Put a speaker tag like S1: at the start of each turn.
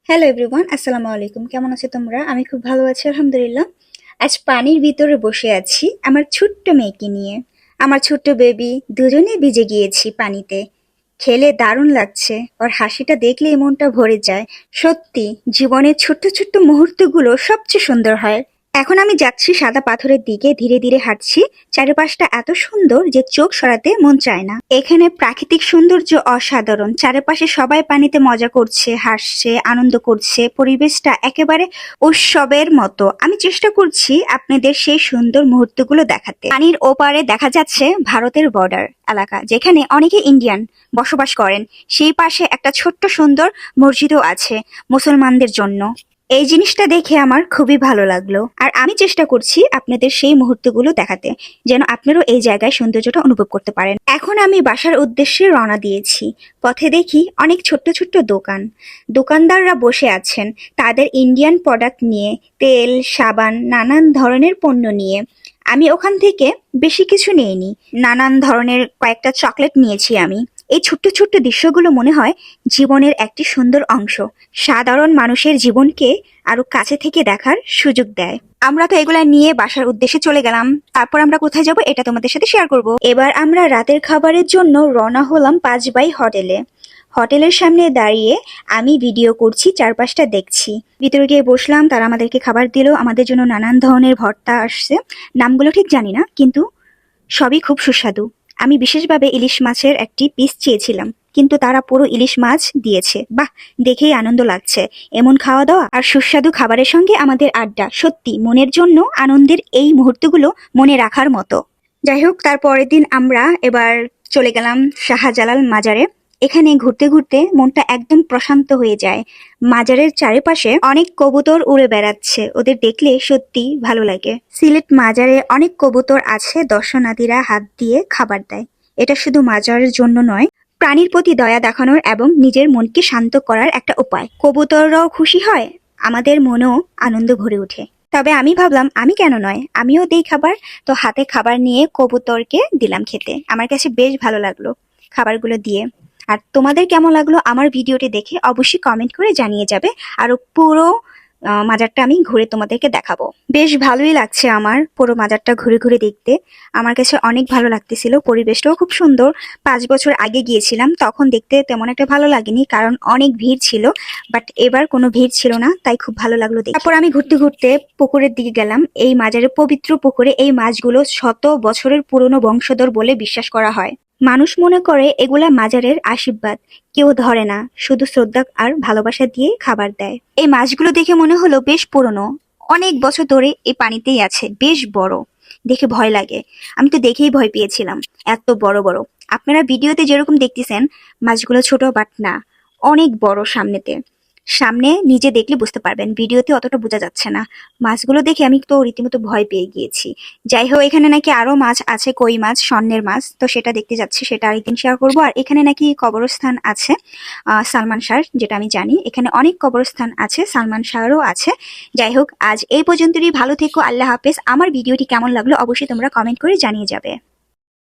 S1: Hello everyone, আসসালামু আলাইকুম। কেমন আছো তোমরা? আমি খুব ভালো আছি, আলহামদুলিল্লাহ। আজ পানির ভিতরে বসে আছি আমার ছোট্ট মেয়েকে নিয়ে। আমার ছোট্ট বেবি, দুজনে ভিজে গিয়েছি পানিতে। খেলে দারুণ লাগছে, ওর হাসিটা দেখলেই মনটা ভরে যায়। সত্যি, জীবনের ছোট্ট ছোট্ট মুহূর্তগুলো সবচেয়ে সুন্দর হয়। এখন আমি যাচ্ছি সাদা পাথরের দিকে, ধীরে ধীরে হাঁটছি। চারপাশটা এত সুন্দর যে চোখ সরাতে মন চায় না। এখানে প্রাকৃতিক সৌন্দর্য অসাধারণ। চারপাশে সবাই পানিতে মজা করছে, হাসছে, আনন্দ করছে। পরিবেশটা একেবারে উৎসবের মতো। আমি চেষ্টা করছি আপনাদের সেই সুন্দর মুহূর্তগুলো দেখাতে। পানির ওপারে দেখা যাচ্ছে ভারতের বর্ডার এলাকা, যেখানে অনেকে ইন্ডিয়ান বসবাস করেন। সেই পাশে একটা ছোট্ট সুন্দর মসজিদও আছে মুসলমানদের জন্য। এই জিনিসটা দেখে আমার খুবই ভালো লাগলো, আর আমি চেষ্টা করছি আপনাদের সেই মুহূর্তগুলো দেখাতে, যেন আপনারাও এই জায়গায় সৌন্দর্যটা অনুভব করতে পারেন। এখন আমি বাসার উদ্দেশ্যে রওনা দিয়েছি। পথে দেখি অনেক ছোট্ট ছোট্ট দোকান, দোকানদাররা বসে আছেন তাদের ইন্ডিয়ান প্রোডাক্ট নিয়ে, তেল, সাবান, নানান ধরনের পণ্য নিয়ে। আমি ওখান থেকে বেশি কিছু নিইনি, নানান ধরনের কয়েকটা চকলেট নিয়েছি আমি। এই ছোট্ট ছোট্ট দৃশ্যগুলো মনে হয় জীবনের একটি সুন্দর অংশ, সাধারণ মানুষের জীবনকে আরো কাছে থেকে দেখার সুযোগ দেয়। আমরা তো এগুলা নিয়ে বাসার উদ্দেশ্যে চলে গেলাম। তারপর আমরা কোথায় যাব এটা তোমাদের সাথে শেয়ার করব। এবার আমরা রাতের খাবারের জন্য রওনা হলাম 5 বাই হোটেলে। হোটেলের সামনে দাঁড়িয়ে আমি ভিডিও করছি, চারপাশটা দেখছি। ভিতরে গিয়ে বসলাম, তারা আমাদেরকে খাবার দিল। আমাদের জন্য নানান ধরনের ভর্তা আসছে, নামগুলো ঠিক জানি না, কিন্তু সবই খুব সুস্বাদু। আমি বিশেষভাবে ইলিশ মাছের একটি পিস চেয়েছিলাম, কিন্তু তারা পুরো ইলিশ মাছ দিয়েছে। বাহ, দেখেই আনন্দ লাগছে। এমন খাওয়া দাওয়া আর সুস্বাদু খাবারের সঙ্গে আমাদের আড্ডা সত্যি মনের জন্য আনন্দের। এই মুহূর্তগুলো মনে রাখার মতো। যাই হোক, তার পরের দিন আমরা এবার চলে গেলাম শাহজালাল মাজারে। এখানে ঘুরতে ঘুরতে মনটা একদম প্রশান্ত হয়ে যায়। মাজারের চারিপাশে অনেক কবুতর উড়ে বেড়াচ্ছে, ওদের দেখলে সত্যি ভালো লাগে। সিলেট মাজারে অনেক কবুতর আছে, দর্শনার্থীরা হাত দিয়ে খাবার দেয়। এটা শুধু মাজারের জন্য নয়, প্রাণীর প্রতি দয়া দেখানোর এবং নিজের মনকে শান্ত করার একটা উপায়। কবুতররাও খুশি হয়, আমাদের মনেও আনন্দ ভরে ওঠে। তবে আমি ভাবলাম আমি কেন নয়, আমিও দেই খাবার। তো হাতে খাবার নিয়ে কবুতরকে দিলাম খেতে। আমার কাছে বেশ ভালো লাগলো খাবারগুলো দিয়ে। আর তোমাদের কেমন লাগলো আমার ভিডিওটি দেখে অবশ্যই কমেন্ট করে জানিয়ে যাবে। আর পুরো মাজারটা আমি ঘুরে তোমাদেরকে দেখাবো। বেশ ভালোই লাগছে আমার পুরো মাজারটা ঘুরে ঘুরে দেখতে। আমার কাছে অনেক ভালো লাগতেছিল, পরিবেশটাও খুব সুন্দর। 5 বছর আগে গিয়েছিলাম, তখন দেখতে তেমন একটা ভালো লাগেনি, কারণ অনেক ভিড় ছিল। বাট এবার কোনো ভিড় ছিল না, তাই খুব ভালো লাগলো দেখে। তারপর আমি ঘুরতে ঘুরতে পুকুরের দিকে গেলাম। এই মাজারের পবিত্র পুকুরে এই মাছগুলো শত বছরের পুরনো বংশধর বলে বিশ্বাস করা হয়। মানুষ মনে করে এগুলা মাজারের আশীর্বাদ। কেউ ধরে না, শুধু শ্রদ্ধা আর ভালোবাসা দিয়ে খাবার দেয়। এই মাছগুলো দেখে মনে হলো বেশ পুরনো, অনেক বছর ধরে এই পানিতেই আছে, বেশ বড়। দেখে ভয় লাগে, আমি তো দেখেই ভয় পেয়েছিলাম, এত বড় বড়। আপনারা ভিডিওতে যেরকম দেখতেছেন মাছগুলো ছোট, বাট না, অনেক বড়। সামনে নিজে দেখলে বুঝতে পারবেন, ভিডিওতে অতটা বোঝা যাচ্ছে না। মাছগুলো দেখে আমি তো রীতিমতো ভয় পেয়ে গিয়েছি। যাই হোক, এখানে নাকি আরো মাছ আছে, কই মাছ, স্বর্ণের মাছ, তো সেটা দেখতে যাচ্ছি, সেটা আরেকদিন শেয়ার করবো। আর এখানে নাকি কবরস্থান আছে সালমান শাহর, যেটা আমি জানি। এখানে অনেক কবরস্থান আছে, সালমান শাহরও আছে। যাই হোক, আজ এই পর্যন্তই। ভালো থেকো, আল্লাহ হাফেজ। আমার ভিডিওটি কেমন লাগলো অবশ্যই তোমরা কমেন্ট করে জানিয়ে যাবে।